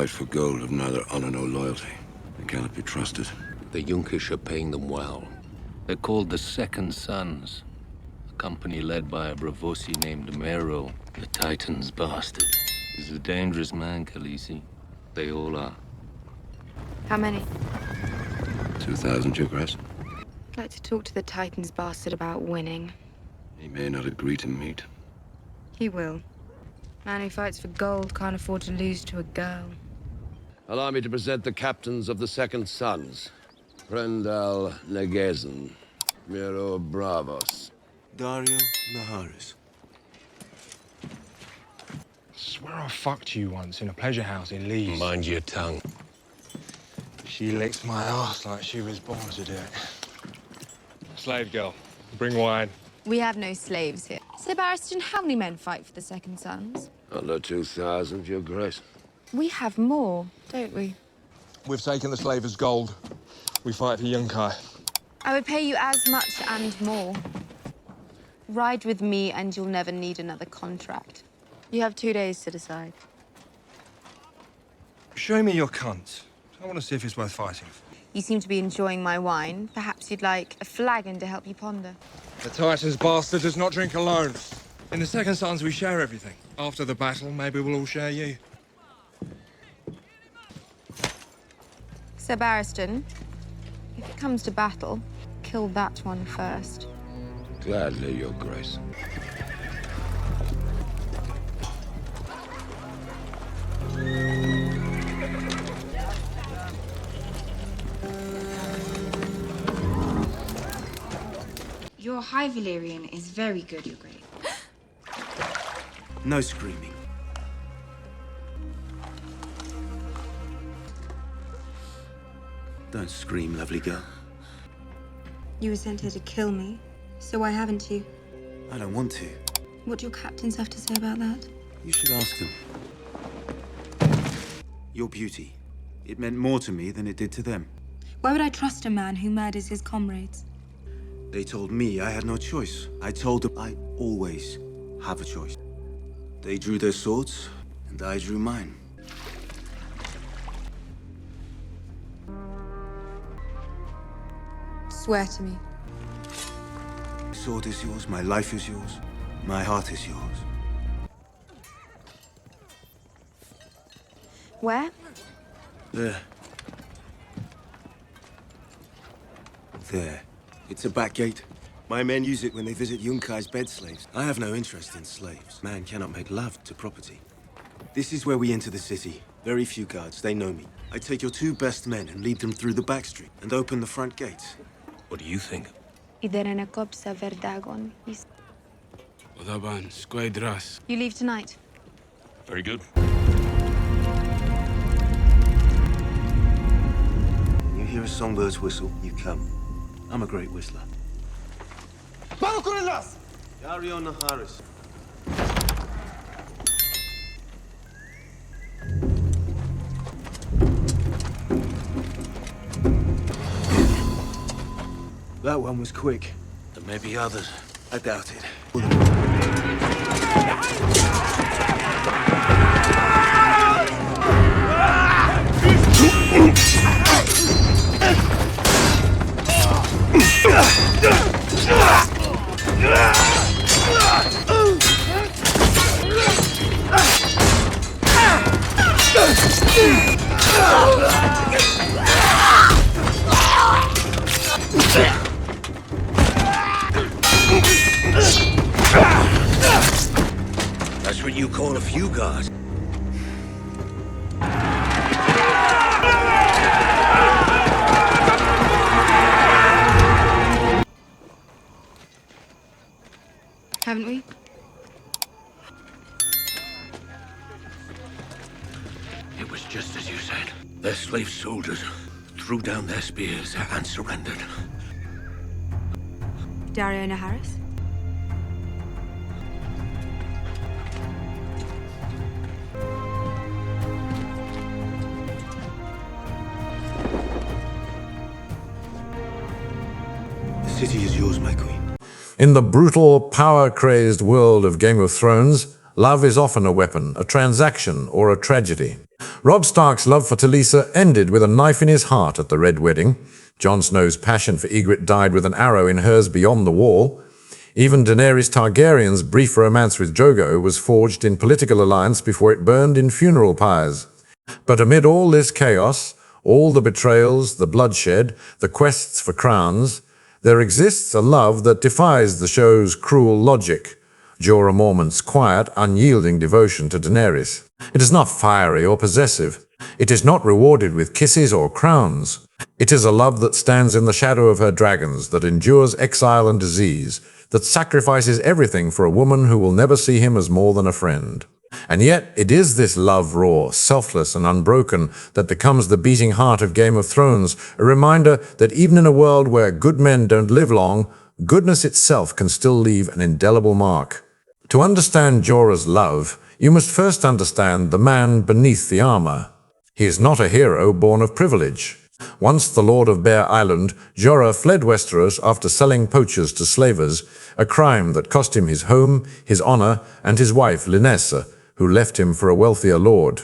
fight for gold have neither honor nor loyalty. They cannot be trusted. The Yunkish are paying them well. They're called the Second Sons. A company led by a Bravosi named Meereen, the Titan's bastard. He's a dangerous man, Khaleesi. They all are. How many? 2,000, your grace. I'd like to talk to the Titan's bastard about winning. He may not agree to meet. He will. Man who fights for gold can't afford to lose to a girl. Allow me to present the captains of the Second Sons. Prendal Negezan, Miro Bravos. Daario Naharis. Swear I fucked you once in a pleasure house in Leeds. Mind your tongue. She licked my ass like she was born to do it. Slave girl, bring wine. We have no slaves here. Sir Barristan, how many men fight for the Second Sons? Under 2,000, your grace. We have more, don't we? We've taken the slave as gold. We fight for Yunkai. I would pay you as much and more. Ride with me and you'll never need another contract. You have 2 days to decide. Show me your cunt. I want to see if it's worth fighting for. You seem to be enjoying my wine. Perhaps you'd like a flagon to help you ponder. The Titan's bastard does not drink alone. In the Second Sons, we share everything. After the battle, maybe we'll all share you. Sir Barristan, if it comes to battle, kill that one first. Gladly, your grace. Your High Valyrian is very good, Your Grace. No screaming. Don't scream, lovely girl. You were sent here to kill me, so why haven't you? I don't want to. What do your captains have to say about that? You should ask them. Your beauty. It meant more to me than it did to them. Why would I trust a man who murders his comrades? They told me I had no choice. I told them I always have a choice. They drew their swords, and I drew mine. Swear to me. My sword is yours, my life is yours, my heart is yours. Where? There. There. It's a back gate. My men use it when they visit Yunkai's bed slaves. I have no interest in slaves. Man cannot make love to property. This is where we enter the city. Very few guards, they know me. I take your 2 best men and lead them through the back street and open the front gates. What do you think? You leave tonight. Very good. When you hear a songbird's whistle, you come. I'm a great whistler. Daario Naharis. That one was quick. There may be others. I doubt it. That's what you call a few guards. Haven't we? It was just as you said. Their slave soldiers threw down their spears and surrendered. Daario Naharis? The city is yours, my queen. In the brutal, power-crazed world of Game of Thrones, love is often a weapon, a transaction, or a tragedy. Robb Stark's love for Talisa ended with a knife in his heart at the Red Wedding. Jon Snow's passion for Ygritte died with an arrow in hers beyond the wall. Even Daenerys Targaryen's brief romance with Drogo was forged in political alliance before it burned in funeral pyres. But amid all this chaos, all the betrayals, the bloodshed, the quests for crowns, there exists a love that defies the show's cruel logic. Jorah Mormont's quiet, unyielding devotion to Daenerys. It is not fiery or possessive. It is not rewarded with kisses or crowns. It is a love that stands in the shadow of her dragons, that endures exile and disease, that sacrifices everything for a woman who will never see him as more than a friend. And yet, it is this love raw, selfless, and unbroken that becomes the beating heart of Game of Thrones, a reminder that even in a world where good men don't live long, goodness itself can still leave an indelible mark. To understand Jorah's love, you must first understand the man beneath the armor. He is not a hero born of privilege. Once the Lord of Bear Island, Jorah fled Westeros after selling poachers to slavers, a crime that cost him his home, his honor, and his wife Lynessa, who left him for a wealthier lord.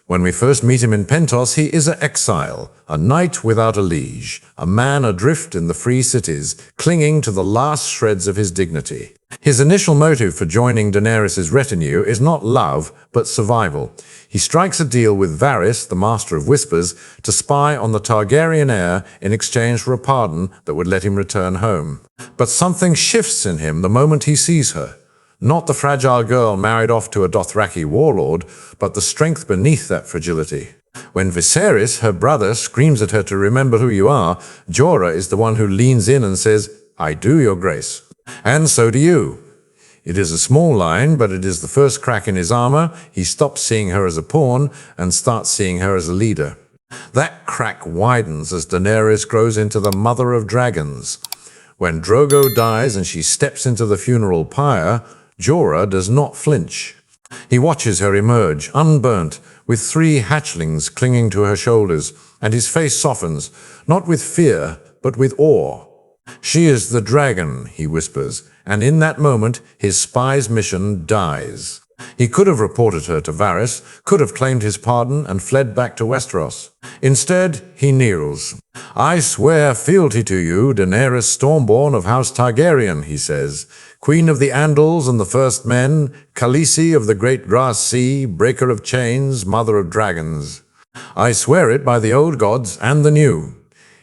When we first meet him in Pentos, he is an exile, a knight without a liege, a man adrift in the free cities, clinging to the last shreds of his dignity. His initial motive for joining Daenerys' retinue is not love, but survival. He strikes a deal with Varys, the Master of Whispers, to spy on the Targaryen heir in exchange for a pardon that would let him return home. But something shifts in him the moment he sees her. Not the fragile girl married off to a Dothraki warlord, but the strength beneath that fragility. When Viserys, her brother, screams at her to remember who you are, Jorah is the one who leans in and says, "I do, your grace. And so do you." It is a small line, but it is the first crack in his armor. He stops seeing her as a pawn and starts seeing her as a leader. That crack widens as Daenerys grows into the mother of dragons. When Drogo dies and she steps into the funeral pyre, Jorah does not flinch. He watches her emerge, unburnt, with 3 hatchlings clinging to her shoulders, and his face softens, not with fear, but with awe. "She is the dragon," he whispers, and in that moment his spy's mission dies. He could have reported her to Varys, could have claimed his pardon and fled back to Westeros. Instead, he kneels. "I swear fealty to you, Daenerys Stormborn of House Targaryen," he says, "Queen of the Andals and the First Men, Khaleesi of the Great Grass Sea, Breaker of Chains, Mother of Dragons. I swear it by the old gods and the new."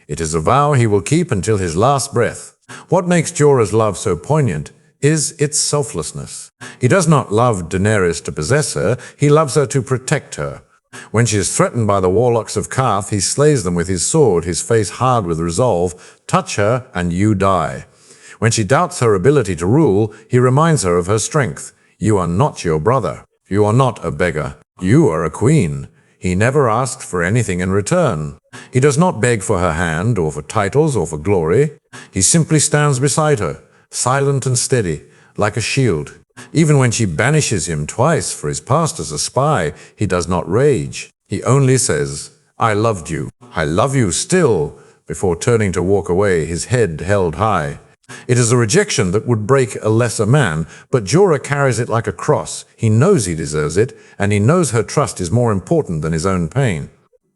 It is a vow he will keep until his last breath. What makes Jorah's love so poignant is its selflessness. He does not love Daenerys to possess her, he loves her to protect her. When she is threatened by the warlocks of Qarth, he slays them with his sword, his face hard with resolve. "Touch her, and you die." When she doubts her ability to rule, he reminds her of her strength. "You are not your brother. You are not a beggar. You are a queen." He never asked for anything in return. He does not beg for her hand, or for titles, or for glory. He simply stands beside her, silent and steady, like a shield. Even when she banishes him twice for his past as a spy, he does not rage. He only says, "I loved you. I love you still," before turning to walk away, his head held high. It is a rejection that would break a lesser man, but Jorah carries it like a cross. He knows he deserves it, and he knows her trust is more important than his own pain.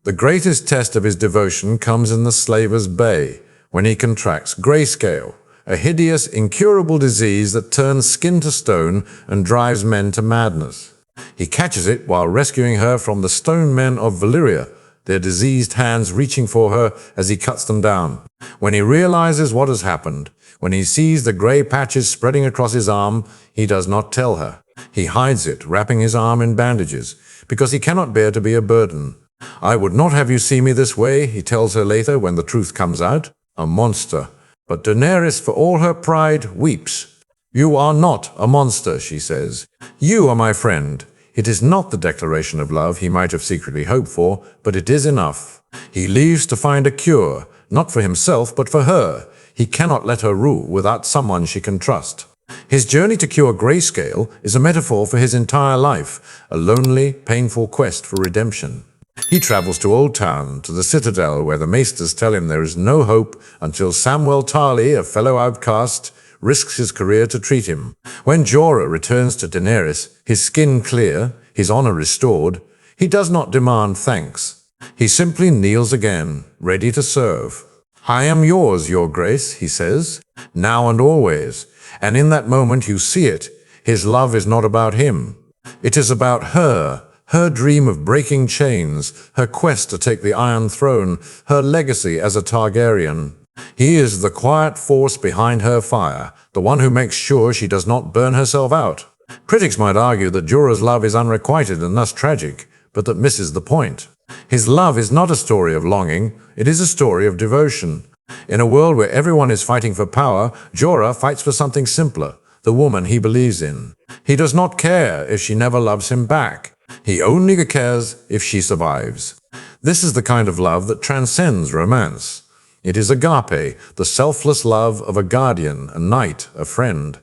The greatest test of his devotion comes in the Slaver's Bay, when he contracts grayscale, a hideous, incurable disease that turns skin to stone and drives men to madness. He catches it while rescuing her from the stone men of Valyria, their diseased hands reaching for her as he cuts them down. When he realizes what has happened, when he sees the grey patches spreading across his arm, he does not tell her. He hides it, wrapping his arm in bandages, because he cannot bear to be a burden. "I would not have you see me this way," he tells her later when the truth comes out. "A monster." But Daenerys, for all her pride, weeps. "You are not a monster," she says. "You are my friend." It is not the declaration of love he might have secretly hoped for, but it is enough. He leaves to find a cure, not for himself, but for her. He cannot let her rule without someone she can trust. His journey to cure grayscale is a metaphor for his entire life, a lonely, painful quest for redemption. He travels to Old Town, to the Citadel, where the maesters tell him there is no hope until Samwell Tarly, a fellow outcast, risks his career to treat him. When Jorah returns to Daenerys, his skin clear, his honor restored, He does not demand thanks. He simply kneels again, ready to serve. I am yours, your grace, he says, now and always. And in that moment you see it. His love is not about him. It is about her, her dream of breaking chains, her quest to take the Iron Throne, her legacy as a Targaryen. He is the quiet force behind her fire, the one who makes sure she does not burn herself out. Critics might argue that Jorah's love is unrequited and thus tragic, but that misses the point. His love is not a story of longing, it is a story of devotion. In a world where everyone is fighting for power, Jorah fights for something simpler, the woman he believes in. He does not care if she never loves him back. He only cares if she survives. This is the kind of love that transcends romance. It is agape, the selfless love of a guardian, a knight, a friend.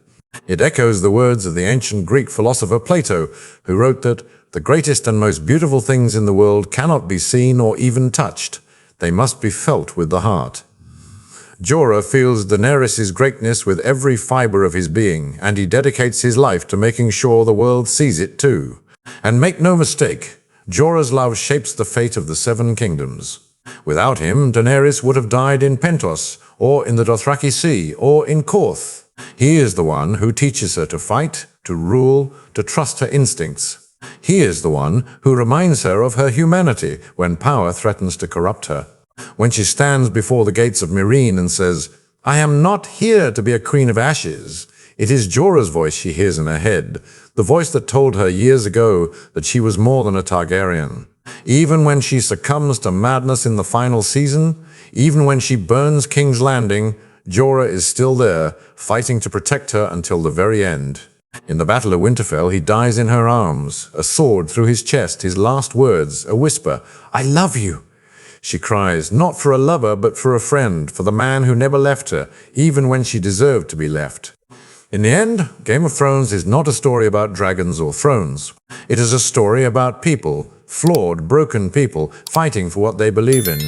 It echoes the words of the ancient Greek philosopher Plato, who wrote that the greatest and most beautiful things in the world cannot be seen or even touched. They must be felt with the heart. Jorah feels Daenerys' greatness with every fiber of his being, and he dedicates his life to making sure the world sees it too. And make no mistake, Jorah's love shapes the fate of the Seven Kingdoms. Without him, Daenerys would have died in Pentos, or in the Dothraki Sea, or in Korth. He is the one who teaches her to fight, to rule, to trust her instincts. He is the one who reminds her of her humanity when power threatens to corrupt her. When she stands before the gates of Meereen and says, I am not here to be a queen of ashes, it is Jorah's voice she hears in her head, the voice that told her years ago that she was more than a Targaryen. Even when she succumbs to madness in the final season, even when she burns King's Landing, Jorah is still there, fighting to protect her until the very end. In the Battle of Winterfell, he dies in her arms, a sword through his chest, his last words, a whisper, I love you. She cries, not for a lover, but for a friend, for the man who never left her, even when she deserved to be left. In the end, Game of Thrones is not a story about dragons or thrones. It is a story about people, flawed, broken people, fighting for what they believe in.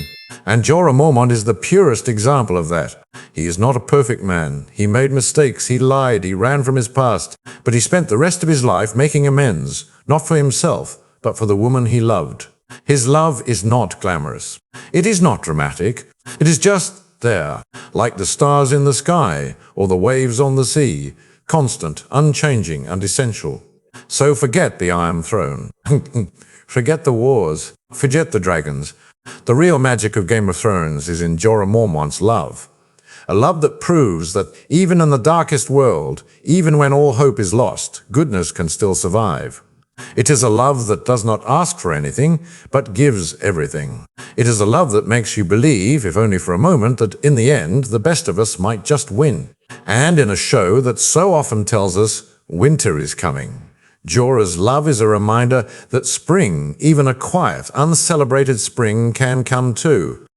And Jorah Mormont is the purest example of that. He is not a perfect man. He made mistakes, he lied, he ran from his past, but he spent the rest of his life making amends, not for himself, but for the woman he loved. His love is not glamorous. It is not dramatic. It is just there, like the stars in the sky or the waves on the sea, constant, unchanging, and essential. So forget the Iron Throne. Forget the wars. Forget the dragons. The real magic of Game of Thrones is in Jorah Mormont's love. A love that proves that even in the darkest world, even when all hope is lost, goodness can still survive. It is a love that does not ask for anything, but gives everything. It is a love that makes you believe, if only for a moment, that in the end, the best of us might just win. And in a show that so often tells us winter is coming. Jorah's love is a reminder that spring, even a quiet, uncelebrated spring, can come too.